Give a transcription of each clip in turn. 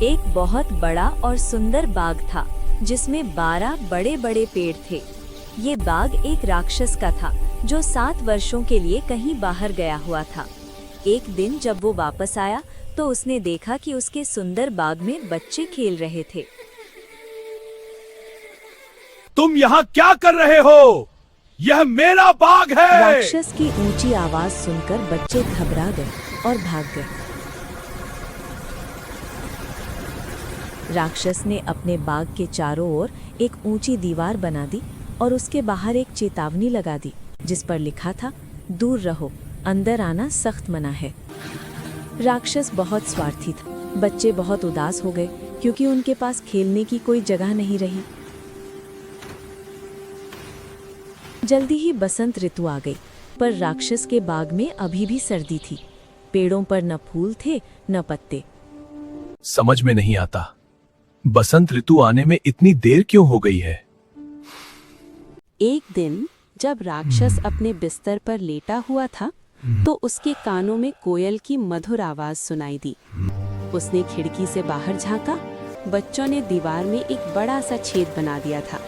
एक बहुत बड़ा और सुंदर बाग था जिसमें 12 बड़े बड़े पेड़ थे। ये बाग एक राक्षस का था जो 7 वर्षों के लिए कहीं बाहर गया हुआ था। एक दिन जब वो वापस आया तो उसने देखा कि उसके सुंदर बाग में बच्चे खेल रहे थे। तुम यहाँ क्या कर रहे हो? यह मेरा बाग है। राक्षस की ऊंची आवाज सुनकर बच्चे घबरा गए और भाग गए। राक्षस ने अपने बाग के चारों ओर एक ऊंची दीवार बना दी और उसके बाहर एक चेतावनी लगा दी जिस पर लिखा था, दूर रहो, अंदर आना सख्त मना है। राक्षस बहुत स्वार्थी था। बच्चे बहुत उदास हो गए क्योंकि उनके पास खेलने की कोई जगह नहीं रही। जल्दी ही बसंत ऋतु आ गई, पर राक्षस के बाग में अभी भी सर्दी थी। पेड़ों पर न फूल थे न पत्ते। समझ में नहीं आता, बसंत ऋतु आने में इतनी देर क्यों हो गई है? एक दिन जब राक्षस अपने बिस्तर पर लेटा हुआ था तो उसके कानों में कोयल की मधुर आवाज सुनाई दी। उसने खिड़की से बाहर झांका। बच्चों ने दीवार में एक बड़ा सा छेद बना दिया था।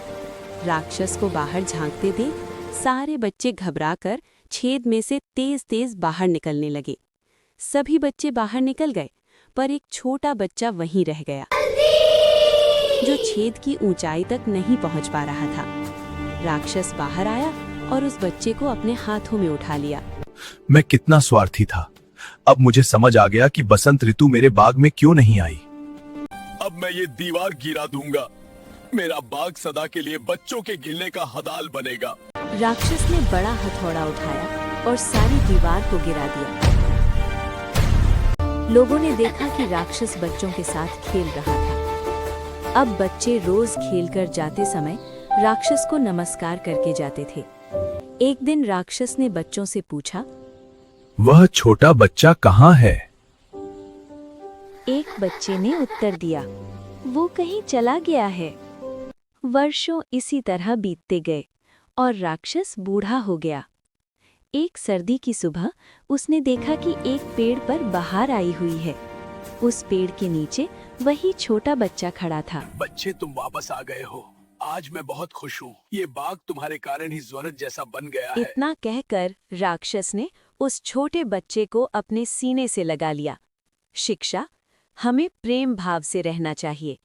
राक्षस को बाहर झांकते देख सारे बच्चे घबराकर छेद में से तेज तेज बाहर निकलने लगे। सभी बच्चे बाहर निकल गए, पर एक छोटा बच्चा वहीं रह गया जो छेद की ऊंचाई तक नहीं पहुंच पा रहा था। राक्षस बाहर आया और उस बच्चे को अपने हाथों में उठा लिया। मैं कितना स्वार्थी था। अब मुझे समझ आ गया कि बसंत ऋतु मेरे बाग में क्यों नहीं आई। अब मैं ये दीवार गिरा दूंगा। मेरा बाग सदा के लिए बच्चों के गिरने का हदाल बनेगा। राक्षस ने बड़ा हथौड़ा उठाया और सारी दीवार को गिरा दिया। लोगों ने देखा कि राक्षस बच्चों के साथ खेल रहा था। अब बच्चे रोज खेलकर जाते समय राक्षस को नमस्कार करके जाते थे। एक दिन राक्षस ने बच्चों से पूछा, वह छोटा बच्चा कहाँ है? एक बच्चे ने उत्तर दिया, वो कहीं चला गया है। वर्षों इसी तरह बीतते गए और राक्षस बूढ़ा हो गया। एक सर्दी की सुबह उसने देखा कि एक पेड़ पर बहार आई हुई है। उस पेड़ के नीचे वही छोटा बच्चा खड़ा था। बच्चे, तुम वापस आ गए हो। आज मैं बहुत खुश हूँ। ये बाग तुम्हारे कारण ही स्वर्ग जैसा बन गया है। इतना कहकर राक्षस ने उस छोटे बच्चे को अपने सीने से लगा लिया। शिक्षा: हमें प्रेम भाव से रहना चाहिए।